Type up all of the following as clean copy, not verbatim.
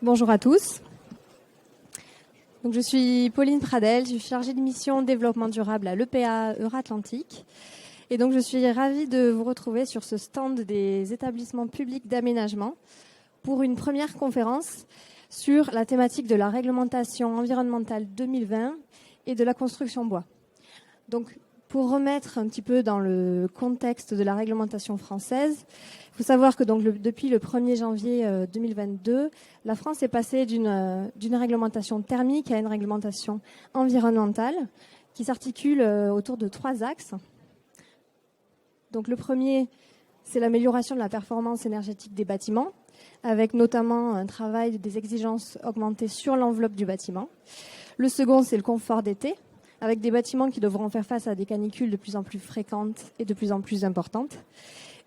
Bonjour à tous. Donc, je suis Pauline Pradel, je suis chargée de mission développement durable à l'EPA Euratlantique. Et donc je suis ravie de vous retrouver sur ce stand des établissements publics d'aménagement pour une première conférence sur la thématique de la réglementation environnementale 2020 et de la construction bois. Donc, pour remettre un petit peu dans le contexte de la réglementation française, il faut savoir que depuis le 1er janvier 2022, la France est passée d'une réglementation thermique à une réglementation environnementale qui s'articule autour de 3 axes. Donc, le premier, c'est l'amélioration de la performance énergétique des bâtiments, avec notamment un travail des exigences augmentées sur l'enveloppe du bâtiment. Le second, c'est le confort d'été, avec des bâtiments qui devront faire face à des canicules de plus en plus fréquentes et de plus en plus importantes.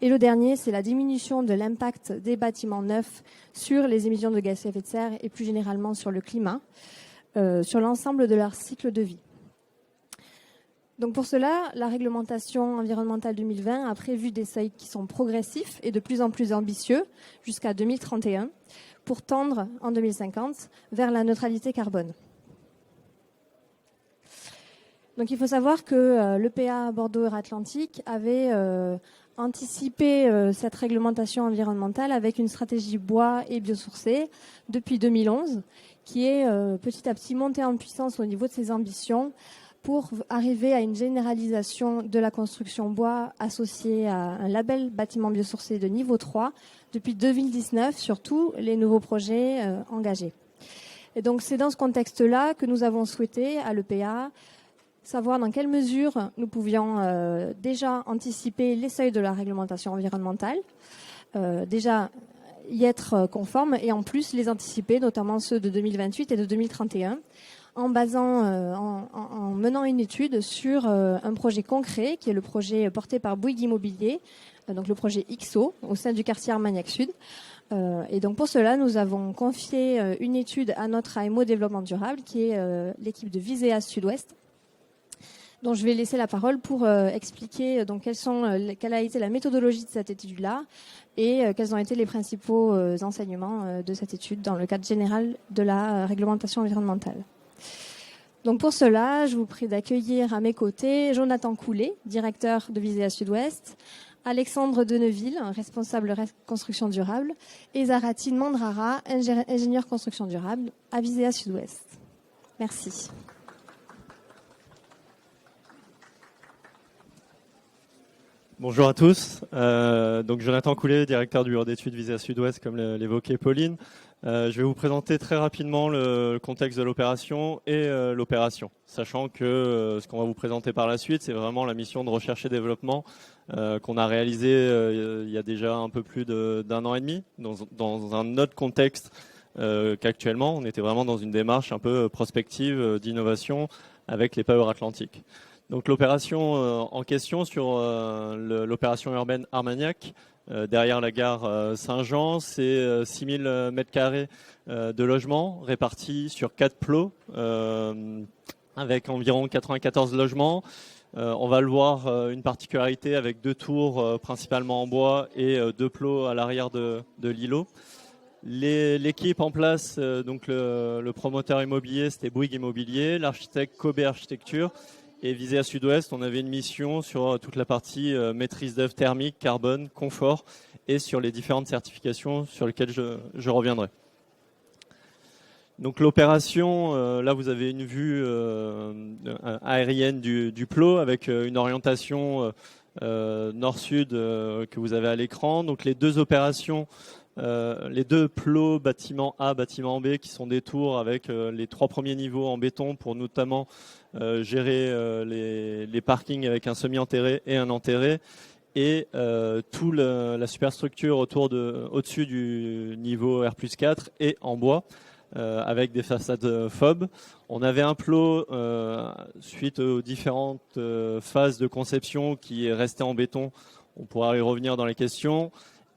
Et le dernier, c'est la diminution de l'impact des bâtiments neufs sur les émissions de gaz à effet de serre et plus généralement sur le climat, sur l'ensemble de leur cycle de vie. Donc pour cela, la réglementation environnementale 2020 a prévu des seuils qui sont progressifs et de plus en plus ambitieux jusqu'à 2031 pour tendre en 2050 vers la neutralité carbone. Donc il faut savoir que l'EPA Bordeaux-Euratlantique avait anticipé cette réglementation environnementale avec une stratégie bois et biosourcée depuis 2011 qui est petit à petit montée en puissance au niveau de ses ambitions pour arriver à une généralisation de la construction bois associée à un label bâtiment biosourcé de niveau 3 depuis 2019 sur tous les nouveaux projets engagés. Et donc c'est dans ce contexte-là que nous avons souhaité à l'EPA savoir dans quelle mesure nous pouvions déjà anticiper les seuils de la réglementation environnementale, déjà y être conforme et en plus les anticiper, notamment ceux de 2028 et de 2031, en menant une étude sur un projet concret qui est le projet porté par Bouygues Immobilier, donc le projet XO au sein du quartier Armagnac Sud. Et donc pour cela, nous avons confié une étude à notre AMO Développement Durable qui est l'équipe de Visea Sud-Ouest, dont je vais laisser la parole pour expliquer donc quelle a été la méthodologie de cette étude-là et quels ont été les principaux enseignements de cette étude dans le cadre général de la réglementation environnementale. Donc pour cela, je vous prie d'accueillir à mes côtés Jonathan Coulet, directeur de Visea Sud-Ouest, Alexandre Deneville, responsable construction durable, et Zaratine Mandrara, ingénieur construction durable à Visea Sud-Ouest. Merci. Bonjour à tous. Donc Jonathan Coulet, directeur du bureau d'études Visea Sud-Ouest, comme l'évoquait Pauline. Je vais vous présenter très rapidement le contexte de l'opération et l'opération, sachant que ce qu'on va vous présenter par la suite, c'est vraiment la mission de recherche et développement qu'on a réalisée il y a déjà un peu plus d'un an et demi, dans un autre contexte qu'actuellement. On était vraiment dans une démarche un peu prospective d'innovation avec l'EPA Euratlantique. Donc l'opération en question sur l'opération urbaine Armagnac, derrière la gare Saint-Jean, c'est 6000 m² de logements répartis sur 4 plots avec environ 94 logements. On va le voir, une particularité avec 2 tours principalement en bois et 2 plots à l'arrière de l'îlot. L'équipe en place, donc le promoteur immobilier, c'était Bouygues Immobilier, l'architecte Kobe Architecture. Et Visea Sud-Ouest, on avait une mission sur toute la partie maîtrise d'œuvre thermique, carbone, confort et sur les différentes certifications sur lesquelles je reviendrai. Donc l'opération, là vous avez une vue aérienne du plot avec une orientation nord-sud que vous avez à l'écran. Donc les deux opérations, les 2 plots bâtiment A, bâtiment B, qui sont des tours avec les 3 premiers niveaux en béton pour notamment gérer les parkings avec un semi-enterré et un enterré, et toute la superstructure au-dessus du niveau R+4 et en bois avec des façades FOB. On avait un plot suite aux différentes phases de conception qui est resté en béton. On pourra y revenir dans les questions.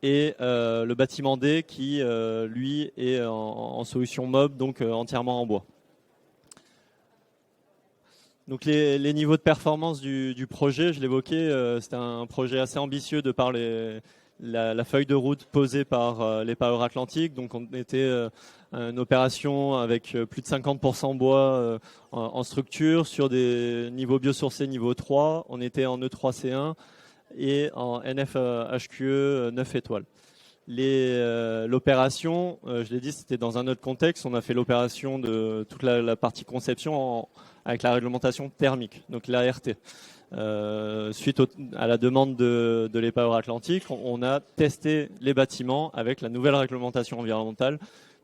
Et le bâtiment D qui, lui, est en solution MOB, donc entièrement en bois. Donc les niveaux de performance du projet, je l'évoquais, c'était un projet assez ambitieux de par les la feuille de route posée par les Power Atlantic. Donc on était une opération avec plus de 50% bois en structure sur des niveaux biosourcés niveau 3. On était en E3C1 et en NF-HQE 9 étoiles. L'opération, je l'ai dit, c'était dans un autre contexte. On a fait l'opération de toute la partie conception avec la réglementation thermique, donc l'ART. Suite à la demande de l'EPAOR Atlantique, on a testé les bâtiments avec la nouvelle réglementation environnementale,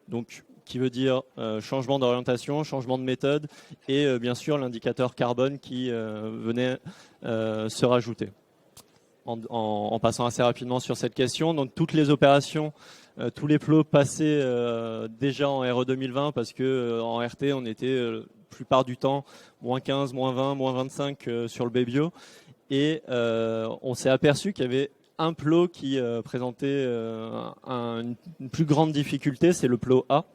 donc qui veut dire changement d'orientation, changement de méthode et bien sûr l'indicateur carbone qui venait se rajouter. En passant assez rapidement sur cette question, donc toutes les opérations, tous les plots passés déjà en RE 2020 parce que en RT on était plupart du temps moins 15, moins 20, moins 25 sur le Baybio et on s'est aperçu qu'il y avait un plot qui présentait une plus grande difficulté, c'est le plot A.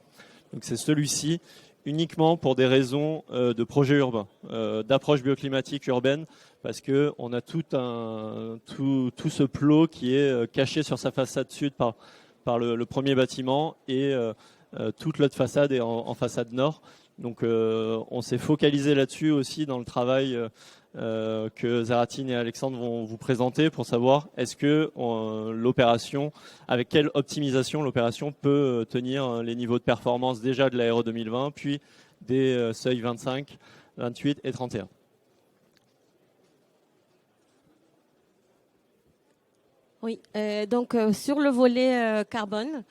Donc c'est celui-ci uniquement pour des raisons de projet urbain, d'approche bioclimatique urbaine, parce que on a tout ce plot qui est caché sur sa façade sud par le premier bâtiment et toute l'autre façade est en façade nord. Donc on s'est focalisé là-dessus aussi dans le travail que Zaratine et Alexandre vont vous présenter pour savoir est-ce que l'opération, avec quelle optimisation l'opération peut tenir les niveaux de performance déjà de la RE 2020 puis des seuils 25, 28 et 31. Oui, donc sur le volet carbone,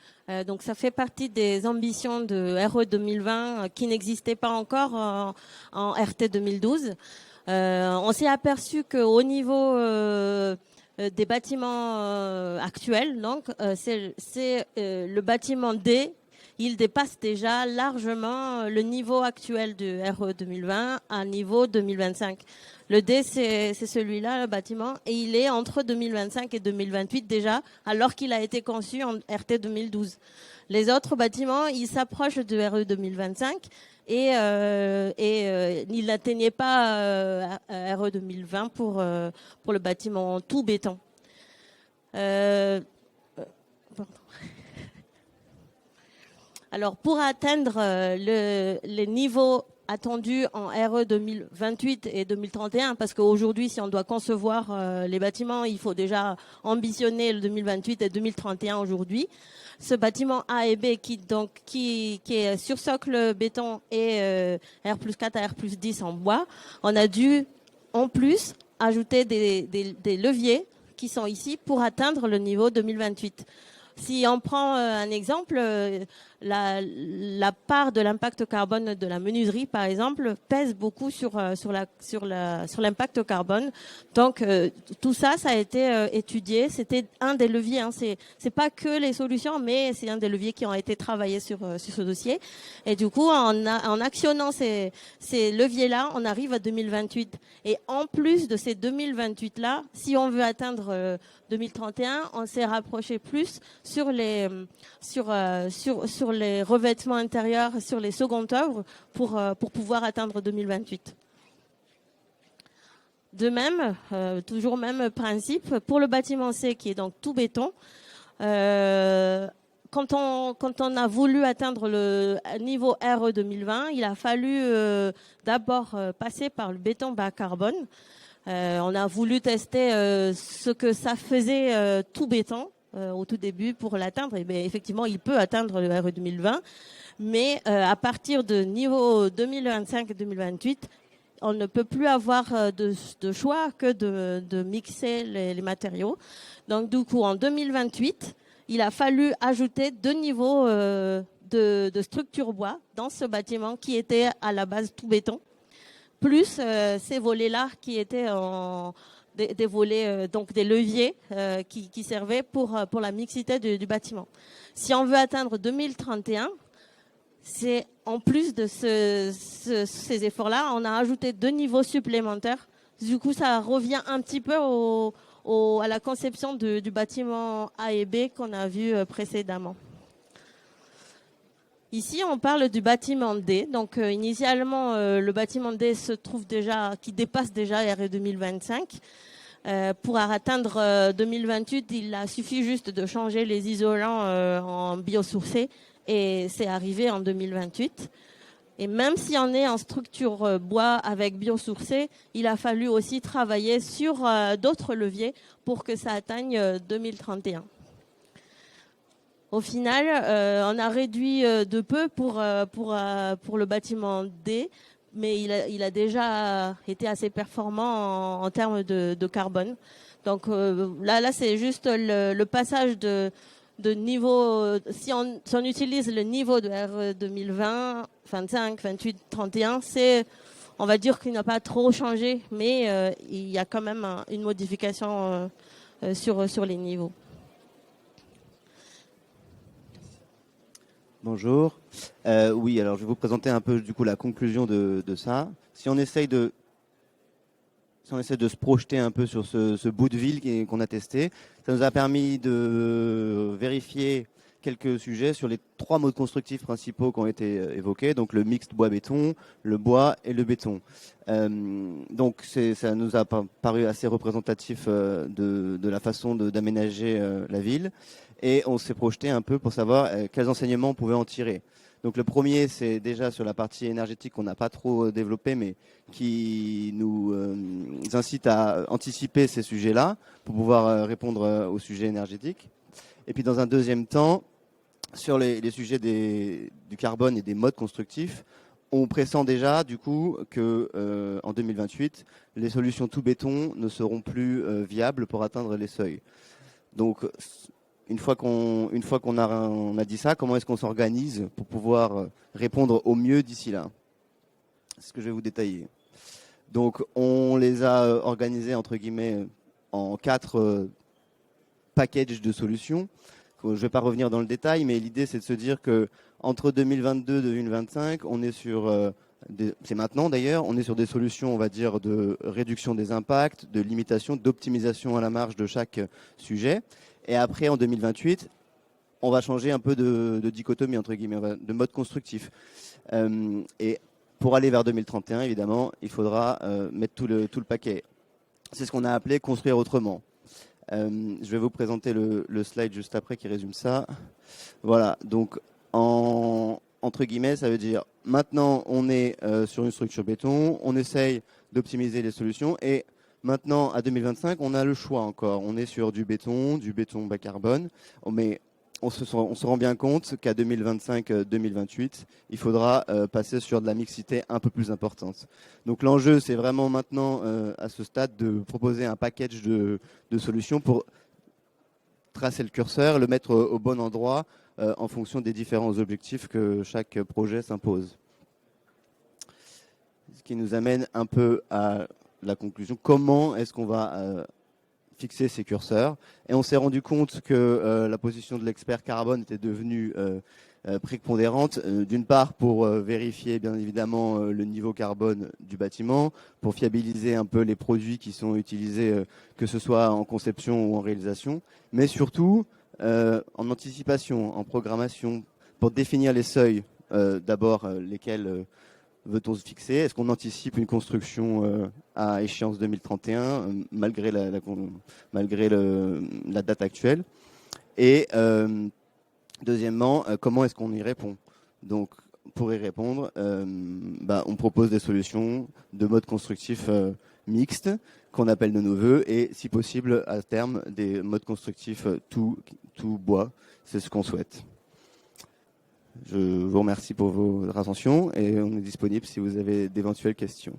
donc ça fait partie des ambitions de RE 2020 qui n'existaient pas encore en RT 2012. On s'est aperçu qu'au niveau des bâtiments actuels, donc c'est le bâtiment D, il dépasse déjà largement le niveau actuel du RE 2020 à niveau 2025. Le D, c'est celui-là, le bâtiment, et il est entre 2025 et 2028 déjà, alors qu'il a été conçu en RT 2012. Les autres bâtiments, ils s'approchent du RE 2025 et ils n'atteignaient pas RE 2020 pour le bâtiment tout béton. Alors, pour atteindre les niveaux attendus en RE 2028 et 2031, parce qu'aujourd'hui, si on doit concevoir les bâtiments, il faut déjà ambitionner le 2028 et 2031 aujourd'hui. Ce bâtiment A et B qui est sur socle béton et R+4 à R+10 en bois, on a dû en plus ajouter des leviers qui sont ici pour atteindre le niveau 2028. Si on prend un exemple, la part de l'impact carbone de la menuiserie, par exemple, pèse beaucoup sur l'impact carbone. Donc tout ça, ça a été étudié. C'était un des leviers. Hein. C'est pas que les solutions, mais c'est un des leviers qui ont été travaillés sur ce dossier. Et du coup, en actionnant ces leviers-là, on arrive à 2028. Et en plus de ces 2028-là, si on veut atteindre 2031, on s'est rapproché plus sur les revêtements intérieurs, sur les secondes œuvres pour pouvoir atteindre 2028. De même, toujours même principe, pour le bâtiment C qui est donc tout béton, quand on a voulu atteindre le niveau RE 2020, il a fallu d'abord passer par le béton bas carbone. On a voulu tester ce que ça faisait tout béton au tout début pour l'atteindre. Et bien, effectivement, il peut atteindre le RE 2020, mais à partir de niveau 2025-2028, on ne peut plus avoir de choix que de mixer les matériaux. Donc, du coup, en 2028, il a fallu ajouter 2 niveaux de structure bois dans ce bâtiment qui était à la base tout béton, plus ces volets-là qui étaient des volets, donc des leviers qui servaient pour la mixité du bâtiment. Si on veut atteindre 2031, c'est en plus de ces efforts-là, on a ajouté 2 niveaux supplémentaires. Du coup, ça revient un petit peu à la conception du bâtiment A et B qu'on a vu précédemment. Ici, on parle du bâtiment D. Donc, initialement, le bâtiment D se trouve déjà, qui dépasse déjà RE 2025. Pour atteindre 2028, il a suffi juste de changer les isolants en biosourcés et c'est arrivé en 2028. Et même si on est en structure bois avec biosourcé, il a fallu aussi travailler sur d'autres leviers pour que ça atteigne 2031. Au final, on a réduit de peu pour le bâtiment D, mais il a déjà été assez performant en termes de carbone. Donc là c'est juste le passage de niveau. Si on utilise le niveau de RE 2020, 25, 28, 31, on va dire qu'il n'a pas trop changé, mais il y a quand même une modification sur les niveaux. Bonjour. Oui, alors je vais vous présenter un peu du coup la conclusion de ça. Si on essaye de se projeter un peu sur ce bout de ville qu'on a testé, ça nous a permis de vérifier quelques sujets sur les 3 modes constructifs principaux qui ont été évoqués, donc le mixte bois-béton, le bois et le béton. Donc ça nous a paru assez représentatif de la façon d'aménager la ville, et on s'est projeté un peu pour savoir quels enseignements on pouvait en tirer. Donc le premier, c'est déjà sur la partie énergétique qu'on n'a pas trop développé, mais qui nous incite à anticiper ces sujets-là pour pouvoir répondre aux sujets énergétiques. Et puis dans un deuxième temps, sur les sujets du carbone et des modes constructifs, on pressent déjà du coup que en 2028, les solutions tout béton ne seront plus viables pour atteindre les seuils. Donc une fois qu'on a dit ça, comment est-ce qu'on s'organise pour pouvoir répondre au mieux d'ici là? C'est ce que je vais vous détailler. Donc on les a organisés entre guillemets en 4 packages de solutions. Je ne vais pas revenir dans le détail, mais l'idée c'est de se dire que entre 2022 et 2025, on est sur c'est maintenant d'ailleurs, on est sur des solutions, on va dire, de réduction des impacts, de limitation, d'optimisation à la marge de chaque sujet. Et après, en 2028, on va changer un peu de dichotomie, entre guillemets, de mode constructif. Et pour aller vers 2031, évidemment, il faudra mettre tout le paquet. C'est ce qu'on a appelé construire autrement. Je vais vous présenter le slide juste après qui résume ça. Voilà, donc entre guillemets, ça veut dire maintenant on est sur une structure béton, on essaye d'optimiser les solutions et maintenant à 2025 on a le choix encore. On est sur du béton bas carbone, mais on se rend bien compte qu'à 2025-2028, il faudra passer sur de la mixité un peu plus importante. Donc l'enjeu, c'est vraiment maintenant, à ce stade, de proposer un package de solutions pour tracer le curseur, le mettre au bon endroit en fonction des différents objectifs que chaque projet s'impose. Ce qui nous amène un peu à la conclusion. Comment est-ce qu'on va fixer ces curseurs? Et on s'est rendu compte que la position de l'expert carbone était devenue prépondérante, d'une part pour vérifier bien évidemment le niveau carbone du bâtiment, pour fiabiliser un peu les produits qui sont utilisés, que ce soit en conception ou en réalisation, mais surtout en anticipation, en programmation, pour définir les seuils, d'abord lesquels veut-on se fixer? Est-ce qu'on anticipe une construction à échéance 2031 malgré la date actuelle? Et deuxièmement, comment est-ce qu'on y répond? Donc, pour y répondre, on propose des solutions de mode constructif mixte qu'on appelle de nos voeux et, si possible, à terme, des modes constructifs tout bois. C'est ce qu'on souhaite. Je vous remercie pour votre attention et on est disponible si vous avez d'éventuelles questions.